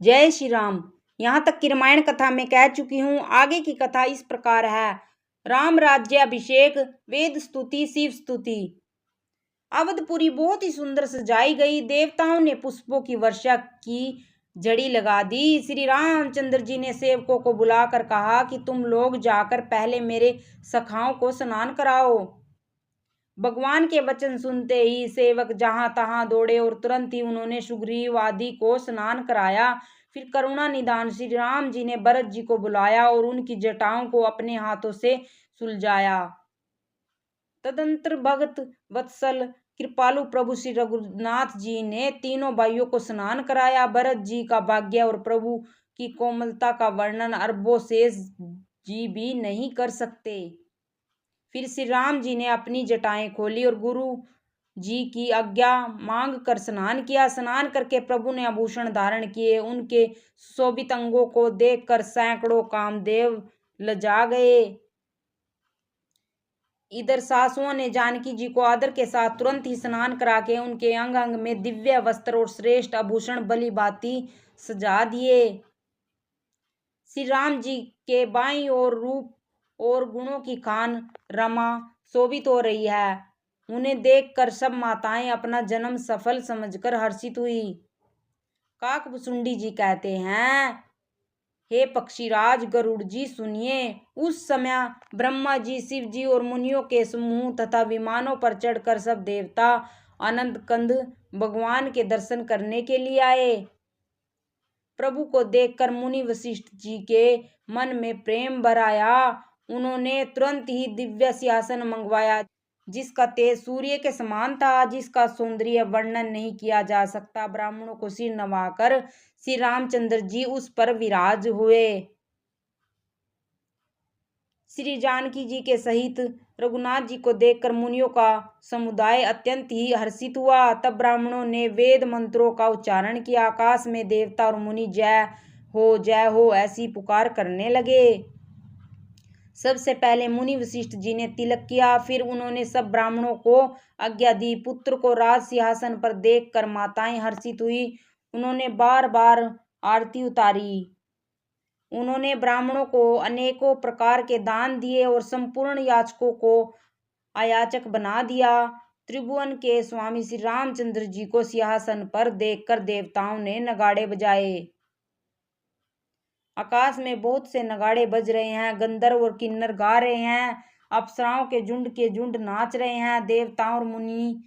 जय श्री राम। यहाँ तक की रामायण कथा में कह चुकी हूँ। आगे की कथा इस प्रकार है। राम राज्याभिषेक, वेद स्तुति, शिव स्तुति। अवधपुरी बहुत ही सुंदर सजाई गई। देवताओं ने पुष्पों की वर्षा की, झड़ी लगा दी। श्री रामचंद्र जी ने सेवकों को बुलाकर कहा कि तुम लोग जाकर पहले मेरे सखाओं को स्नान कराओ। भगवान के वचन सुनते ही सेवक जहां तहां दौड़े और तुरंत ही उन्होंने सुग्रीव आदि को स्नान कराया। फिर करुणा निधान श्री राम जी ने भरत जी को बुलाया और उनकी जटाओं को अपने हाथों से सुलझाया। तदंतर भगत वत्सल कृपालु प्रभु श्री रघुनाथ जी ने तीनों भाइयों को स्नान कराया। भरत जी का भाग्य और प्रभु की कोमलता का वर्णन अरबों शेष जी भी नहीं कर सकते। फिर श्री राम जी ने अपनी जटाएं खोली और गुरु जी की आज्ञा मांग कर स्नान किया। स्नान करके प्रभु ने आभूषण धारण किए। उनके सुशोभित अंगों को देखकर सैकड़ों कामदेव लजा गए। इधर सासुओं ने जानकी जी को आदर के साथ तुरंत ही स्नान करा के उनके अंग अंग में दिव्य वस्त्र और श्रेष्ठ आभूषण भली भांति सजा दिए। श्री राम जी के बाईं ओर रूप और गुणों की खान रमा शोभित हो रही है। उन्हें देखकर सब माताएं अपना जन्म सफल समझकर हर्षित हुई। काकभुसुंडी जी कहते हैं, हे पक्षीराज गरुड़ जी सुनिए। उस समय ब्रह्मा जी, शिव जी और मुनियों के समूह तथा विमानों पर चढ़कर सब देवता आनंद कंद भगवान के दर्शन करने के लिए आए। प्रभु को देखकर मुनि वशिष्ठ जी के मन में प्रेम भर आया। उन्होंने तुरंत ही दिव्य सिंहासन मंगवाया, जिसका तेज सूर्य के समान था, जिसका सौंदर्य वर्णन नहीं किया जा सकता। ब्राह्मणों को सिर नवाकर श्री रामचंद्र जी उस पर विराज हुए। श्री जानकी जी के सहित रघुनाथ जी को देखकर मुनियों का समुदाय अत्यंत ही हर्षित हुआ। तब ब्राह्मणों ने वेद मंत्रों का उच्चारण किया। आकाश में देवता और मुनि जय हो ऐसी पुकार करने लगे। सबसे पहले मुनि वशिष्ठ जी ने तिलक किया। फिर उन्होंने सब ब्राह्मणों को आज्ञा दी। पुत्र को राज सिंहासन पर देखकर माताएं हर्षित हुई। उन्होंने बार बार आरती उतारी। उन्होंने ब्राह्मणों को अनेकों प्रकार के दान दिए और संपूर्ण याचकों को अयाचक बना दिया। त्रिभुवन के स्वामी श्री रामचंद्र जी को सिंहासन पर देखकर देवताओं ने नगाड़े बजाए। आकाश में बहुत से नगाड़े बज रहे हैं। गंधर्व और किन्नर गा रहे हैं। अप्सराओं के झुंड नाच रहे हैं। देवताओं और मुनि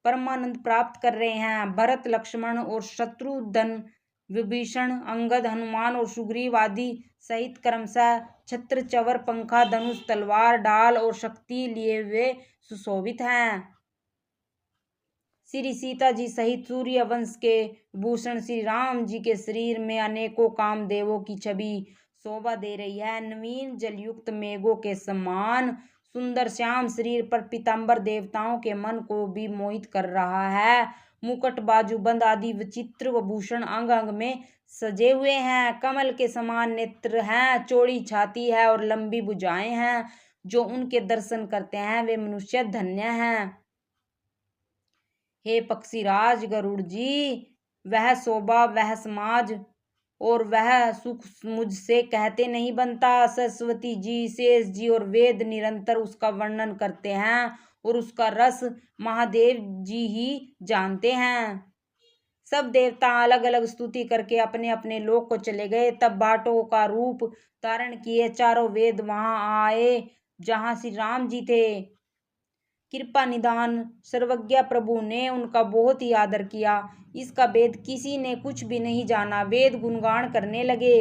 परमानंद प्राप्त कर रहे हैं। भरत, लक्ष्मण और शत्रुघ्न, विभीषण, अंगद, हनुमान और सुग्रीव आदि सहित क्रमशः छत्र, चवर, पंखा, धनुष, तलवार, ढाल और शक्ति लिए वे सुशोभित हैं। श्री सीता जी सहित सूर्य वंश के भूषण श्री राम जी के शरीर में अनेकों कामदेवों की छवि शोभा दे रही है। नवीन जलयुक्त मेघों के समान सुंदर श्याम शरीर पर पीताम्बर देवताओं के मन को भी मोहित कर रहा है। मुकुट, बाजूबंद आदि विचित्र भूषण अंग अंग में सजे हुए हैं। कमल के समान नेत्र हैं, चौड़ी छाती है और लंबी भुजाएं हैं। जो उनके दर्शन करते हैं वे मनुष्य धन्य हैं। हे पक्षीराज गरुड़ जी, वह शोभा, वह समाज और वह सुख मुझसे कहते नहीं बनता। सरस्वती जी, शेष जी और वेद निरंतर उसका वर्णन करते हैं और उसका रस महादेव जी ही जानते हैं। सब देवता अलग अलग स्तुति करके अपने अपने लोक को चले गए। तब बाटों का रूप धारण किए चारों वेद वहां आए जहां श्री राम जी थे। कृपा निधान सर्वज्ञ प्रभु ने उनका बहुत ही आदर किया। इसका वेद किसी ने कुछ भी नहीं जाना। वेद गुणगान करने लगे।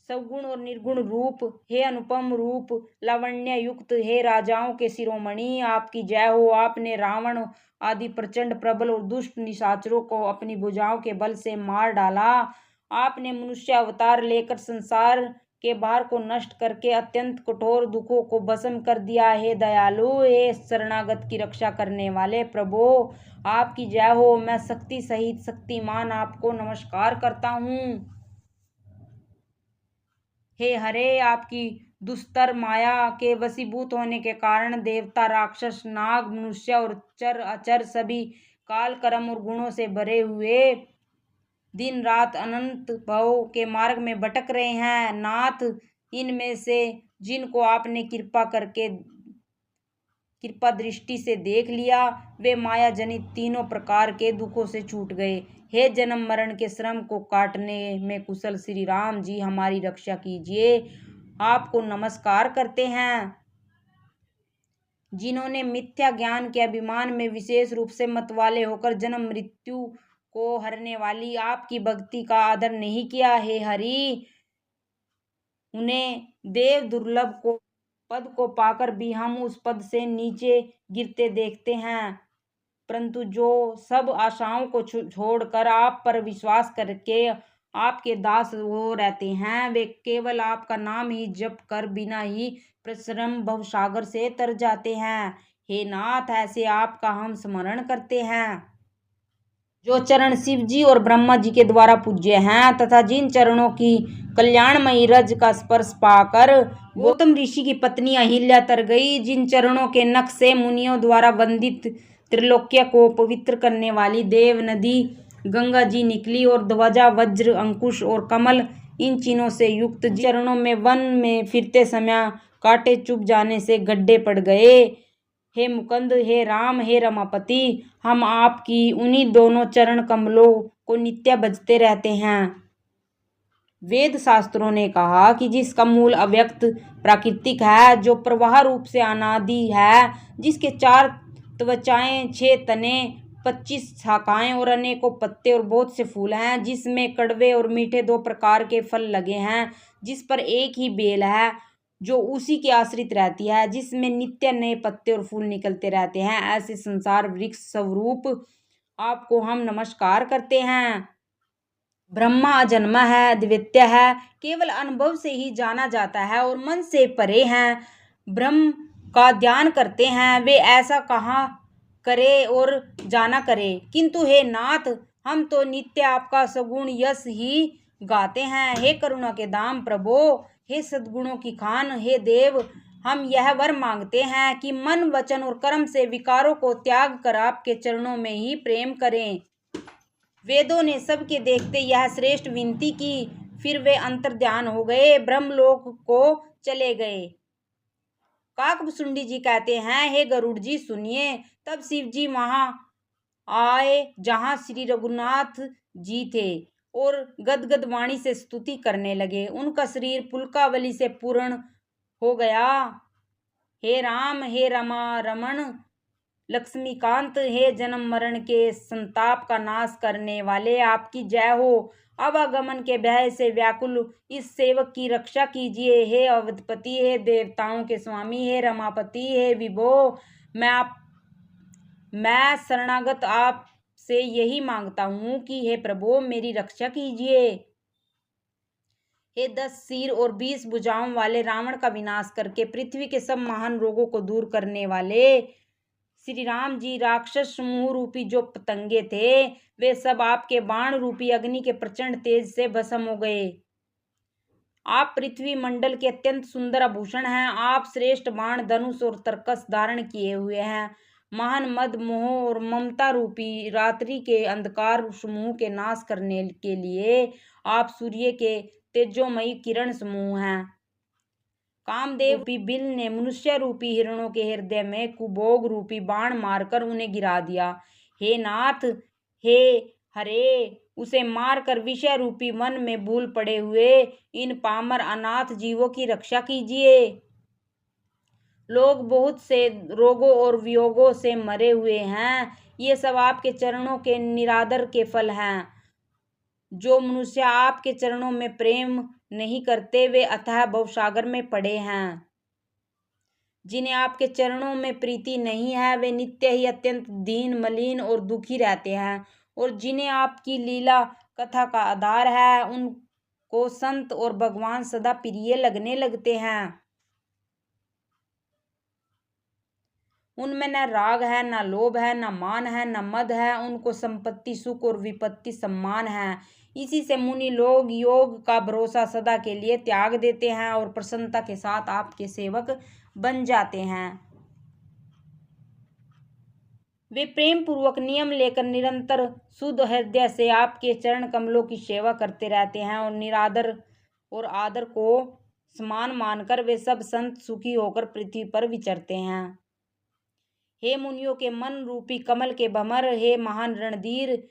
सगुण और निर्गुण रूप, हे अनुपम रूप, लावण्य युक्त, हे राजाओं के शिरोमणि, आपकी जय हो। आपने रावण आदि प्रचंड प्रबल और दुष्ट निशाचरों को अपनी भुजाओं के बल से मार डाला। आपने मनुष्य अवतार लेकर संसार के भार को नष्ट करके अत्यंत कठोर दुखों को भस्म कर दिया। हे दयालु, हे शरणागत की रक्षा करने वाले प्रभु, आपकी जय हो। मैं शक्ति सहित शक्तिमान आपको नमस्कार करता हूँ। हे हरे, आपकी दुस्तर माया के वशीभूत होने के कारण देवता, राक्षस, नाग, मनुष्य और चर अचर सभी काल कर्म और गुणों से भरे हुए दिन रात अनंत भव के मार्ग में भटक रहे हैं। नाथ, इनमें से जिनको आपने कृपा दृष्टि से देख लिया, वे माया जनित तीनों प्रकार के दुखों से छूट गए। हे जन्म मरण के श्रम को काटने में कुशल श्री राम जी, हमारी रक्षा कीजिए। आपको नमस्कार करते हैं। जिन्होंने मिथ्या ज्ञान के अभिमान में विशेष रूप से मतवाले होकर जन्म मृत्यु को हरने वाली आपकी भक्ति का आदर नहीं किया, हे हरि, उन्हें देव दुर्लभ को पद को पाकर भी हम उस पद से नीचे गिरते देखते हैं। परंतु जो सब आशाओं को छोड़कर आप पर विश्वास करके आपके दास हो रहते हैं, वे केवल आपका नाम ही जप कर बिना ही परिश्रम भवसागर से तर जाते हैं। हे नाथ, ऐसे आपका हम स्मरण करते हैं। जो चरण शिव जी और ब्रह्मा जी के द्वारा पूज्य हैं तथा जिन चरणों की कल्याणमयी रज का स्पर्श पाकर गौतम ऋषि की पत्नी अहिल्या तर गई, जिन चरणों के नख से मुनियों द्वारा वंदित त्रिलोक्य को पवित्र करने वाली देव नदी गंगा जी निकली और ध्वजा, वज्र, अंकुश और कमल, इन चिन्हों से युक्त चरणों में वन में फिरते समय कांटे चुभ जाने से गड्ढे पड़ गए। हे मुकुंद, हे राम, हे रमापति, हम आपकी उन्हीं दोनों चरण कमलों को नित्य भजते रहते हैं। वेद शास्त्रों ने कहा कि जिसका मूल अव्यक्त प्राकृतिक है, जो प्रवाह रूप से अनादि है, जिसके 4 त्वचाएं, 6 तने, 25 शाखाएं और अनेकों पत्ते और बहुत से फूल हैं, जिसमें कड़वे और मीठे 2 प्रकार के फल लगे हैं, जिस पर एक ही बेल है जो उसी के आश्रित रहती है, जिसमें नित्य नए पत्ते और फूल निकलते रहते हैं, ऐसे संसार वृक्ष स्वरूप आपको हम नमस्कार करते हैं। ब्रह्मा अजन्मा है, अद्वितीय है, केवल अनुभव से ही जाना जाता है और मन से परे हैं। ब्रह्म का ध्यान करते हैं, वे ऐसा कहाँ करे और जाना करे। किंतु हे नाथ, हम तो नित्य आपका सगुण यश ही गाते हैं। हे करुणा के धाम प्रभो, हे सद्गुणों की खान, हे देव, हम यह वर मांगते हैं कि मन, वचन और कर्म से विकारों को त्याग कर आपके चरणों में ही प्रेम करें। वेदों ने सबके देखते यह श्रेष्ठ विनती की, फिर वे अंतर्ध्यान हो गए, ब्रह्मलोक को चले गए। काकभुसुंडी जी कहते हैं, हे गरुड़ जी सुनिए। तब शिव जी वहां आए जहां श्री रघुनाथ जी थे और गदगद वाणी से स्तुति करने लगे। उनका शरीर पुलकावली से पूर्ण हो गया। हे राम, हे रमा रमण लक्ष्मीकांत, हे जन्म मरण के संताप का नाश करने वाले, आपकी जय हो। आवागमन के भय से व्याकुल इस सेवक की रक्षा कीजिए। हे अवधपति, हे देवताओं के स्वामी, हे रमापति, हे विभो, मैं शरणागत आप से यही मांगता हूँ कि हे प्रभु मेरी रक्षा कीजिए। हे 10 सिर और 20 भुजाओं वाले, रावण का विनाश करके पृथ्वी के सब महान रोगों को दूर करने वाले श्री राम जी, राक्षस समूह रूपी जो पतंगे थे, वे सब आपके बाण रूपी अग्नि के प्रचंड तेज से भस्म हो गए। आप पृथ्वी मंडल के अत्यंत सुंदर आभूषण हैं। आप श्रेष्ठ बाण, धनुष और तरकस धारण किए हुए हैं। महान मद, मोह और ममता रूपी रात्रि के अंधकार समूह के नाश करने के लिए आप सूर्य के तेजोमयी किरण समूह हैं। कामदेव रूपी बिल ने मनुष्य रूपी हिरणों के हृदय में कुभोग रूपी बाण मारकर उन्हें गिरा दिया। हे नाथ, हे हरे, उसे मारकर विषय रूपी वन में भूल पड़े हुए इन पामर अनाथ जीवों की रक्षा कीजिए। लोग बहुत से रोगों और वियोगों से मरे हुए हैं। ये सब आपके चरणों के निरादर के फल हैं। जो मनुष्य आपके चरणों में प्रेम नहीं करते, वे अथाह भवसागर में पड़े हैं। जिन्हें आपके चरणों में प्रीति नहीं है, वे नित्य ही अत्यंत दीन, मलिन और दुखी रहते हैं। और जिन्हें आपकी लीला कथा का आधार है, उनको संत और भगवान सदा प्रिय लगने लगते हैं। उनमें न राग है, न लोभ है, न मान है, न मद है। उनको संपत्ति, सुख और विपत्ति सम्मान है। इसी से मुनि लोग योग का भरोसा सदा के लिए त्याग देते हैं और प्रसन्नता के साथ आपके सेवक बन जाते हैं। वे प्रेम पूर्वक नियम लेकर निरंतर शुद्ध हृदय से आपके चरण कमलों की सेवा करते रहते हैं और निरादर और आदर को समान मानकर वे सब संत सुखी होकर पृथ्वी पर विचरते हैं। हे मुनियों के मन रूपी कमल के भमर, हे महान रणधीर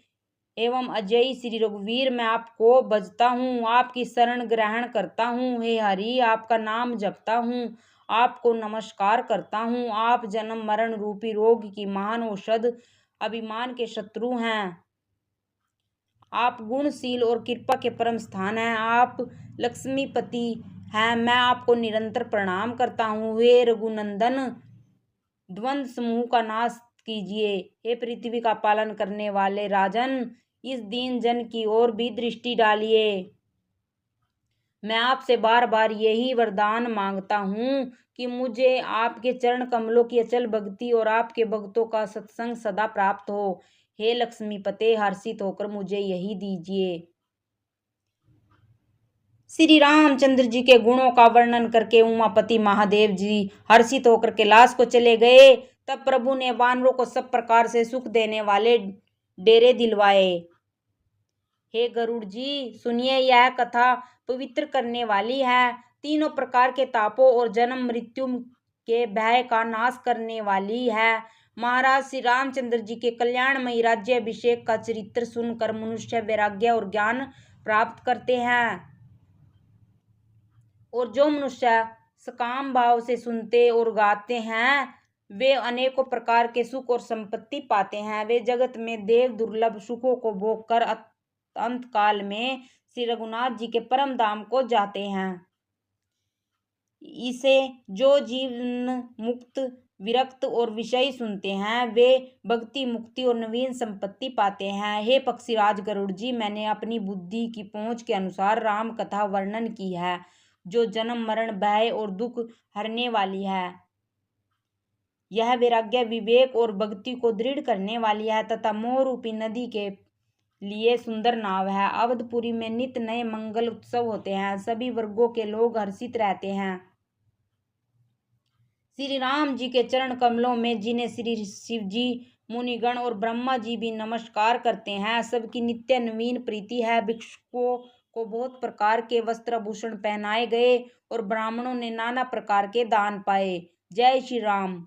एवं अजयी श्री रघुवीर, मैं आपको भजता हूँ, आपकी शरण ग्रहण करता हूँ। हे हरि, आपका नाम जपता हूँ, आपको नमस्कार करता हूँ। आप जन्म मरण रूपी रोग की महान औषध, अभिमान के शत्रु हैं। आप गुणशील और कृपा के परम स्थान हैं। आप लक्ष्मीपति हैं। मैं आपको निरंतर प्रणाम करता हूँ। हे रघुनंदन, द्वंद्व समूह का नाश कीजिए। हे पृथ्वी का पालन करने वाले राजन, इस दीन जन की ओर भी दृष्टि डालिए। मैं आपसे बार बार यही वरदान मांगता हूँ कि मुझे आपके चरण कमलों की अचल भक्ति और आपके भक्तों का सत्संग सदा प्राप्त हो। हे लक्ष्मीपते, हर्षित होकर मुझे यही दीजिए। श्री रामचंद्र जी के गुणों का वर्णन करके उमापति महादेव जी हर्षित होकर कैलाश को चले गए। तब प्रभु ने वानरों को सब प्रकार से सुख देने वाले डेरे दिलवाए। हे गरुड़ जी, सुनिए, यह कथा पवित्र करने वाली है, तीनों प्रकार के तापों और जन्म मृत्यु के भय का नाश करने वाली है। महाराज श्री रामचंद्र जी के कल्याणमयी राज्याभिषेक का चरित्र सुनकर मनुष्य वैराग्य और ज्ञान प्राप्त करते हैं, और जो मनुष्य सकाम भाव से सुनते और गाते हैं वे अनेकों प्रकार के सुख और संपत्ति पाते हैं। वे जगत में देव दुर्लभ सुखों को भोग कर अंत काल में श्री रघुनाथ जी के परम धाम को जाते हैं। इसे जो जीवन मुक्त, विरक्त और विषयी सुनते हैं वे भक्ति, मुक्ति और नवीन संपत्ति पाते हैं। हे पक्षीराज गरुड़ जी, मैंने अपनी बुद्धि की पहुंच के अनुसार राम कथा वर्णन की है, जो जन्म मरण भय और दुख हरने वाली है। यह वैराग्य, विवेक और भक्ति को दृढ़ करने वाली है तथा मोह रूपी नदी के लिए सुंदर नाव है। अवधपुरी में नित्य नए मंगल उत्सव होते हैं। सभी वर्गों के लोग हर्षित रहते हैं। श्री राम जी के चरण कमलों में जिन्हें श्री शिव जी, मुनिगण और ब्रह्मा जी भी नमस्कार करते हैं, सबकी नित्य नवीन प्रीति है। भिक्षुकों को बहुत प्रकार के वस्त्र आभूषण पहनाए गए और ब्राह्मणों ने नाना प्रकार के दान पाए। जय श्री राम।